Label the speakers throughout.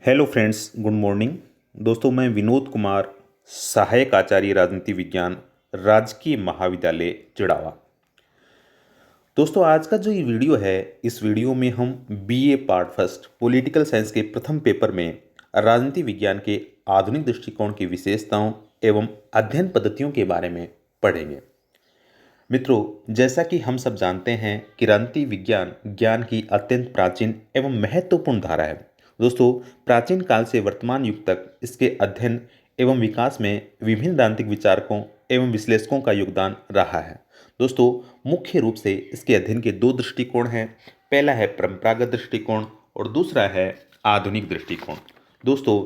Speaker 1: Hello friends, good morning. दोस्तों, मैं विनोद कुमार, सहायक आचार्य राजनीति विज्ञान, राजकीय महाविद्यालय चिड़ावा। दोस्तों, आज का जो ये वीडियो है, इस वीडियो में हम BA part first political science के प्रथम पेपर में राजनीति विज्ञान के आधुनिक दृष्टिकोण की विशेषताओं एवं अध्ययन पद्धतियों के बारे में पढ़ेंगे। मित्रों, जैसा कि हम सब जानते हैं कि राजनीति विज्ञान ज्ञान की अत्यंत प्राचीन एवं महत्वपूर्ण धारा है। दोस्तों, प्राचीन काल से वर्तमान युग तक इसके अध्ययन एवं विकास में विभिन्न राजनीतिक विचारकों एवं विश्लेषकों का योगदान रहा है। दोस्तों, मुख्य रूप से इसके अध्ययन के दो दृष्टिकोण हैं। पहला है परंपरागत दृष्टिकोण और दूसरा है आधुनिक दृष्टिकोण। दोस्तों,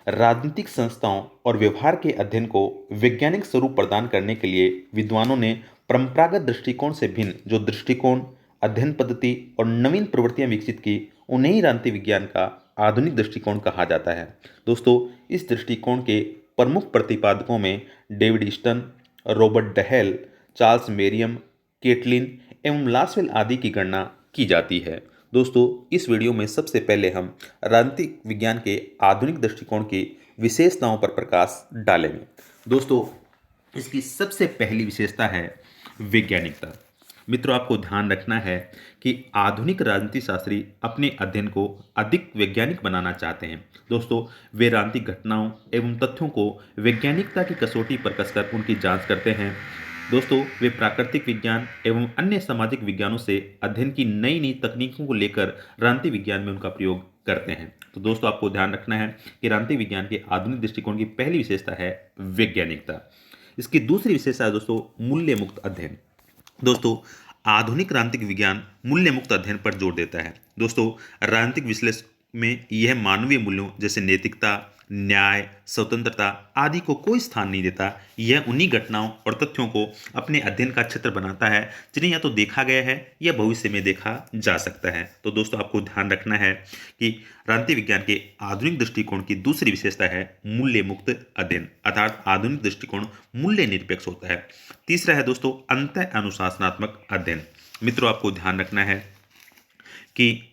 Speaker 1: राजनीतिक संस्थाओं और व्यवहार के अध्ययन को वैज्ञानिक स्वरूप प्रदान करने के लिए विद्वानों ने परंपरागत दृष्टिकोण से भिन्न जो दृष्टिकोण, अध्ययन पद्धति और नवीन प्रवृत्तियां विकसित की, उन्हें ही राजनीति विज्ञान का आधुनिक दृष्टिकोण कहा जाता है। दोस्तों, इस दृष्टिकोण के प्रमुख प्रतिपादकों में David Easton, Robert Dahl, Charles Merriam, Catlin एवं लासवेल आदि की गणना की जाती है। दोस्तों, इस वीडियो में सबसे पहले हम राजनीतिक विज्ञान के आधुनिक दृष्टिकोण की विशेषताओं पर प्रकाश डालेंगे। दोस्तों, इसकी सबसे पहली विशेषता है वैज्ञानिकता। मित्रों, आपको ध्यान रखना है कि आधुनिक राजनीति शास्त्री अपने अध्ययन को अधिक वैज्ञानिक बनाना चाहते हैं। दोस्तों, वे राजनीतिक घटनाओं एवं तथ्यों को वैज्ञानिकता की कसौटी पर कसकर उनकी जांच करते हैं। दोस्तों, वे प्राकृतिक विज्ञान एवं अन्य सामाजिक विज्ञानों से अध्ययन की नई नई तकनीकों को लेकर राजनीति विज्ञान में उनका प्रयोग करते हैं। तो दोस्तों, आपको ध्यान रखना है कि राजनीति विज्ञान के आधुनिक दृष्टिकोण की पहली विशेषता है वैज्ञानिकता। इसकी दूसरी विशेषता है दोस्तों मूल्य मुक्त अध्ययन। दोस्तों, आधुनिक राजनीतिक विज्ञान मूल्य मुक्त अध्ययन पर जोर देता है। दोस्तों, राजनीतिक विश्लेषण में यह मानवीय मूल्यों जैसे नैतिकता, न्याय, स्वतंत्रता आदि को कोई स्थान नहीं देता। यह उन्हीं घटनाओं और तथ्यों को अपने अध्ययन का क्षेत्र बनाता है जिन्हें या तो देखा गया है या भविष्य में देखा जा सकता है। तो दोस्तों, आपको ध्यान रखना है कि राजनीति विज्ञान के आधुनिक दृष्टिकोण की दूसरी विशेषता है मूल्य मुक्त अध्ययन, अर्थात आधुनिक दृष्टिकोण मूल्य निरपेक्ष होता है। तीसरा है दोस्तों अंतः अनुशासनात्मक अध्ययन। मित्रों, आपको ध्यान रखना है कि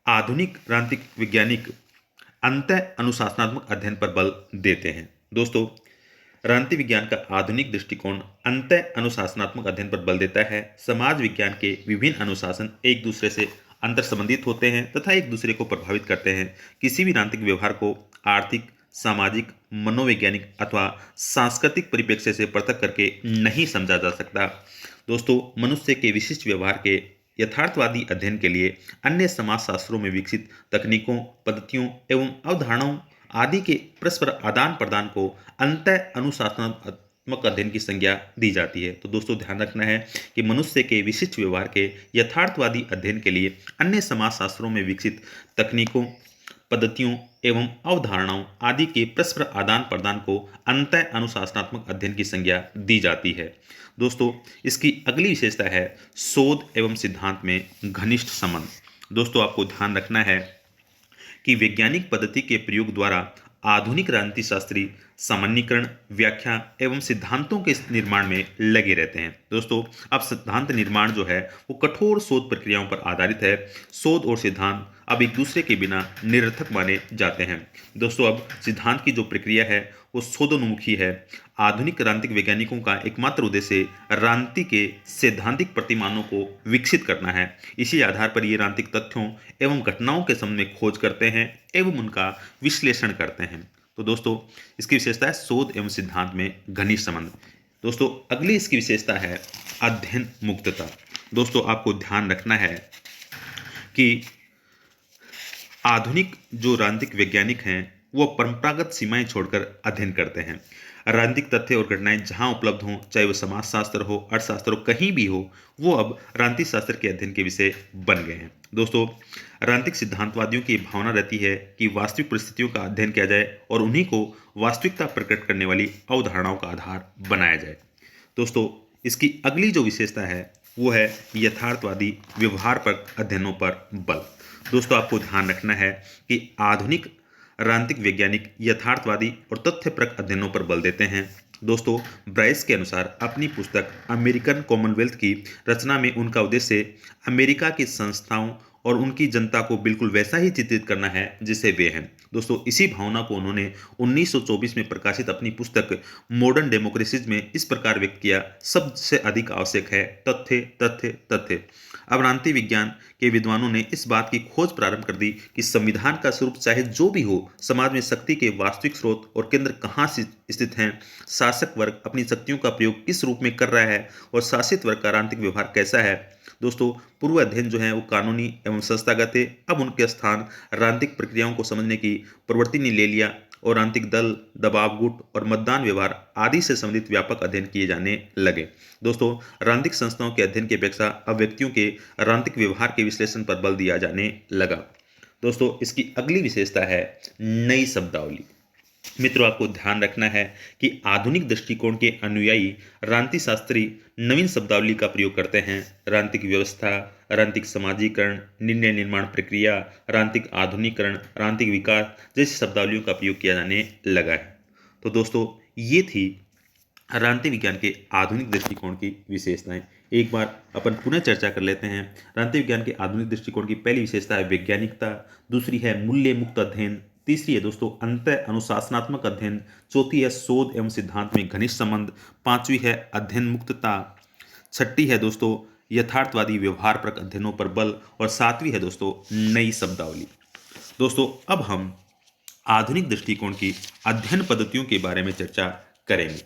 Speaker 1: आधुनिक राजनीतिक वैज्ञानिक अंतः अनुशासनात्मक अध्ययन पर बल देते हैं। दोस्तों, राजनीति विज्ञान का आधुनिक दृष्टिकोण अंतः अनुशासनात्मक अध्ययन पर बल देता है। समाज विज्ञान के विभिन्न अनुशासन एक दूसरे से अंतर संबंधित होते हैं तथा एक दूसरे को प्रभावित करते हैं। किसी भी राजनीतिक व्यवहार को आर्थिक, सामाजिक, मनोवैज्ञानिक अथवा सांस्कृतिक परिप्रेक्ष्य से पृथक करके नहीं समझा जा सकता। दोस्तों, मनुष्य के विशिष्ट व्यवहार के यथार्थवादी अध्ययन के लिए अन्य समाजशास्त्रों में विकसित तकनीकों, पद्धतियों एवं अवधारणाओं आदि के परस्पर आदान प्रदान को अंतः अनुशासनात्मक अध्ययन की संज्ञा दी जाती है। तो दोस्तों, ध्यान रखना है कि मनुष्य के विशिष्ट व्यवहार के यथार्थवादी अध्ययन के लिए अन्य समाजशास्त्रों में विकसित तकनीकों, पद्धतियों एवं अवधारणाओं आदि के परस्पर आदान प्रदान को अंतः अनुशासनात्मक अध्ययन की संज्ञा दी जाती है। दोस्तों, इसकी अगली विशेषता है शोध एवं सिद्धांत में घनिष्ठ संबंध। दोस्तों, आपको ध्यान रखना है कि वैज्ञानिक पद्धति के प्रयोग द्वारा आधुनिक राजनीति शास्त्री सामान्यीकरण, व्याख्या एवं सिद्धांतों के निर्माण में लगे रहते हैं। दोस्तों, अब सिद्धांत निर्माण जो है वो कठोर शोध प्रक्रियाओं पर आधारित है। शोध और सिद्धांत अब एक दूसरे के बिना निरर्थक माने जाते हैं। दोस्तों, अब सिद्धांत की जो प्रक्रिया है वो शोधोन्मुखी है। आधुनिक राजनीतिक वैज्ञानिकों का एकमात्र उद्देश्य राजनीति के सैद्धांतिक प्रतिमानों को विकसित करना है। इसी आधार पर ये राजनीतिक तथ्यों एवं घटनाओं के संबंध में खोज करते हैं एवं उनका विश्लेषण करते हैं। तो दोस्तों, इसकी विशेषता है शोध एवं सिद्धांत में घनिष्ठ संबंध। दोस्तों, अगली इसकी विशेषता है अध्ययन मुक्तता। दोस्तों, आपको ध्यान रखना है कि आधुनिक जो राजनीतिक वैज्ञानिक हैं वो परंपरागत सीमाएं छोड़कर अध्ययन करते हैं। राजनीतिक तथ्य और घटनाएं जहां उपलब्ध हों, चाहे वो समाजशास्त्र हो, अर्थशास्त्र हो, कहीं भी हो, वो अब राजनीतिक शास्त्र के अध्ययन के विषय बन गए हैं। दोस्तों, राजनीतिक सिद्धांतवादियों की भावना रहती है कि वास्तविक परिस्थितियों का अध्ययन किया जाए और उन्हीं को वास्तविकता प्रकट करने वाली अवधारणाओं का आधार बनाया जाए। दोस्तों, इसकी अगली जो विशेषता है वो है यथार्थवादी व्यवहार पर अध्ययनों पर बल। दोस्तों, आपको ध्यान रखना है कि आधुनिक राजनीतिक वैज्ञानिक यथार्थवादी और तथ्यपरक अध्ययनों पर बल देते हैं। दोस्तों, ब्राइस के अनुसार अपनी पुस्तक अमेरिकन कॉमनवेल्थ की रचना में उनका उद्देश्य अमेरिका की संस्थाओं और उनकी जनता को बिल्कुल वैसा ही चित्रित करना है जिसे वे हैं। दोस्तों, इसी भावना को उन्होंने 1924 में प्रकाशित अपनी पुस्तक मॉडर्न डेमोक्रेसीज में इस प्रकार व्यक्त किया, सबसे अधिक आवश्यक है तथ्य तथ्य तथ्य। अब राजनीति विज्ञान के विद्वानों ने इस बात की खोज प्रारंभ कर दी कि संविधान का स्वरूप चाहे जो भी हो, समाज में शक्ति के वास्तविक स्रोत और केंद्र कहाँ स्थित हैं, शासक वर्ग अपनी शक्तियों का प्रयोग किस रूप में कर रहा है और शासित वर्ग का राजनीतिक व्यवहार कैसा है। दोस्तों, पूर्व अध्ययन जो है वो कानूनी एवं संस्थागत है। अब उनके स्थान राजनीतिक प्रक्रियाओं को समझने की प्रवृत्ति ने ले लिया और राजनीतिक दल, दबाव गुट और मतदान व्यवहार आदि से संबंधित व्यापक अध्ययन किए जाने लगे। दोस्तों, राजनीतिक संस्थाओं के अध्ययन की अपेक्षा अब व्यक्तियों के राजनीतिक व्यवहार के विश्लेषण पर बल दिया जाने लगा। दोस्तों, इसकी अगली विशेषता है नई शब्दावली। मित्रों, आपको ध्यान रखना है कि आधुनिक दृष्टिकोण के अनुयायी राजनीति शास्त्री नवीन शब्दावली का प्रयोग करते हैं। राजनीतिक व्यवस्था, राजनीतिक समाजीकरण, निर्णय निर्माण प्रक्रिया, राजनीतिक आधुनिकरण, राजनीतिक विकास जैसी शब्दावलियों का प्रयोग किया जाने लगा है। तो दोस्तों, ये थी राजनीति विज्ञान के आधुनिक दृष्टिकोण की विशेषताएं। एक बार अपन पुनः चर्चा कर लेते हैं। राजनीति विज्ञान के आधुनिक दृष्टिकोण की पहली विशेषता है वैज्ञानिकता, दूसरी है मूल्य मुक्त अध्ययन, तीसरी है दोस्तों अंत अनुशासनात्मक अध्ययन, चौथी है शोध एवं सिद्धांत में घनिष्ठ संबंध, पांचवी है अध्ययन मुक्तता, छठी है दोस्तों यथार्थवादी व्यवहारपरक अध्ययनों पर बल और सातवीं है दोस्तों नई शब्दावली। दोस्तों, अब हम आधुनिक दृष्टिकोण की अध्ययन पद्धतियों के बारे में चर्चा करेंगे।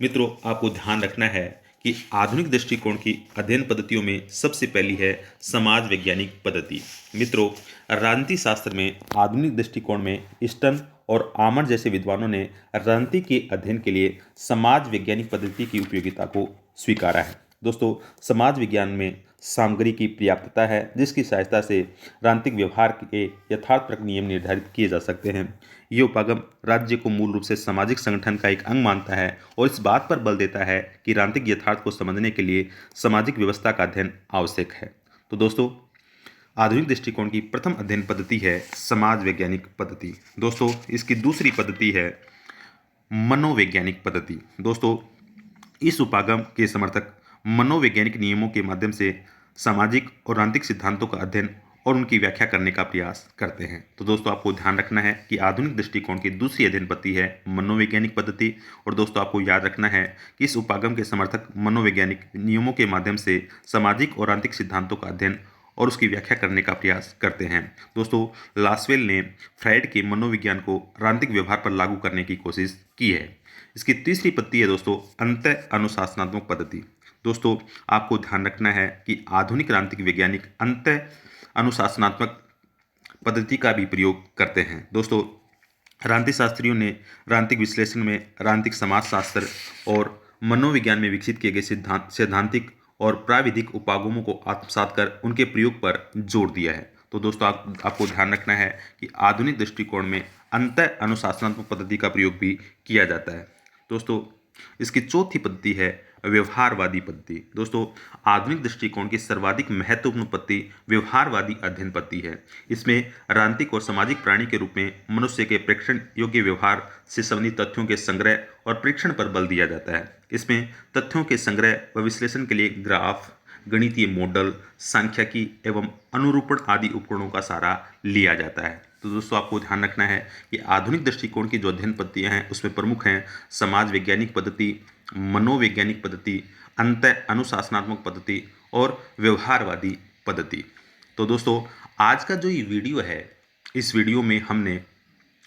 Speaker 1: मित्रों, आपको ध्यान रखना है कि आधुनिक दृष्टिकोण की अध्ययन पद्धतियों में सबसे पहली है समाज वैज्ञानिक पद्धति। मित्रों, राजनीति शास्त्र में आधुनिक दृष्टिकोण में स्टर्न और आमर जैसे विद्वानों ने राजनीति के अध्ययन के लिए समाज वैज्ञानिक पद्धति की उपयोगिता को स्वीकारा है। दोस्तों, समाज विज्ञान में सामग्री की पर्याप्तता है जिसकी सहायता से राजनीतिक व्यवहार के यथार्थपरक नियम निर्धारित किए जा सकते हैं। ये उपागम राज्य को मूल रूप से सामाजिक संगठन का एक अंग मानता है और इस बात पर बल देता है कि राजनीतिक यथार्थ को समझने के लिए सामाजिक व्यवस्था का अध्ययन आवश्यक है। तो दोस्तों, आधुनिक दृष्टिकोण की प्रथम अध्ययन पद्धति है समाज वैज्ञानिक पद्धति। दोस्तों, इसकी दूसरी पद्धति है मनोवैज्ञानिक पद्धति। दोस्तों, इस उपागम के समर्थक मनोवैज्ञानिक नियमों के माध्यम से सामाजिक और राजनीतिक सिद्धांतों का अध्ययन और उनकी व्याख्या करने का प्रयास करते हैं। तो दोस्तों, आपको ध्यान रखना है कि आधुनिक दृष्टिकोण की दूसरी अध्ययन पद्धति है मनोवैज्ञानिक पद्धति। और दोस्तों, आपको याद रखना है कि इस उपागम के समर्थक मनोवैज्ञानिक नियमों के माध्यम से सामाजिक और राजनीतिक सिद्धांतों का अध्ययन और उसकी व्याख्या करने का प्रयास करते हैं। दोस्तों, लासवेल ने फ्राइड के मनोविज्ञान को राजनीतिक व्यवहार पर लागू करने की कोशिश की है। इसकी तीसरी पद्धति है दोस्तों अंत अनुशासनात्मक पद्धति। दोस्तों, आपको ध्यान रखना है कि आधुनिक राजनीतिक वैज्ञानिक अंत अनुशासनात्मक पद्धति का भी प्रयोग करते हैं। दोस्तों, राजनीतिक शास्त्रियों ने राजनीतिक विश्लेषण में राजनीतिक समाजशास्त्र और मनोविज्ञान में विकसित किए गए सैद्धांतिक और प्राविधिक उपागमों को आत्मसात कर उनके प्रयोग पर जोर दिया है। तो दोस्तों, आपको ध्यान रखना है कि आधुनिक दृष्टिकोण में अंत अनुशासनात्मक पद्धति का प्रयोग भी किया जाता है। दोस्तों, इसकी चौथी पद्धति है व्यवहारवादी पद्धति। दोस्तों, आधुनिक दृष्टिकोण की सर्वाधिक महत्वपूर्ण पद्धति व्यवहारवादी अध्ययन पद्धति है। इसमें राजनीतिक और सामाजिक प्राणी के रूप में मनुष्य के प्रेक्षण योग्य व्यवहार से संबंधित तथ्यों के संग्रह और परीक्षण पर बल दिया जाता है। इसमें तथ्यों के संग्रह व विश्लेषण के लिए ग्राफ, गणितीय मॉडल, सांख्यिकी एवं अनुरूपण आदि उपकरणों का सहारा लिया जाता है। तो दोस्तों, आपको ध्यान रखना है कि आधुनिक दृष्टिकोण की जो अध्ययन पद्धतियाँ हैं उसमें प्रमुख हैं समाज वैज्ञानिक पद्धति, मनोवैज्ञानिक पद्धति, अंत अनुशासनात्मक पद्धति और व्यवहारवादी पद्धति। तो दोस्तों, आज का जो ये वीडियो है, इस वीडियो में हमने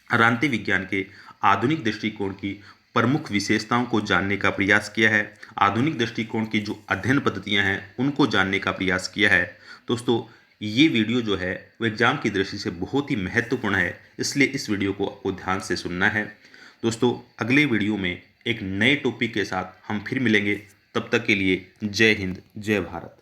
Speaker 1: राजनीति विज्ञान के आधुनिक दृष्टिकोण की प्रमुख विशेषताओं को जानने का प्रयास किया है। आधुनिक दृष्टिकोण की जो अध्ययन पद्धतियां हैं उनको जानने का प्रयास किया है। दोस्तों, ये वीडियो जो है वो एग्जाम की दृष्टि से बहुत ही महत्वपूर्ण है, इसलिए इस वीडियो को आपको ध्यान से सुनना है। दोस्तों, अगले वीडियो में एक नए टॉपिक के साथ हम फिर मिलेंगे। तब तक के लिए जय हिंद, जय भारत।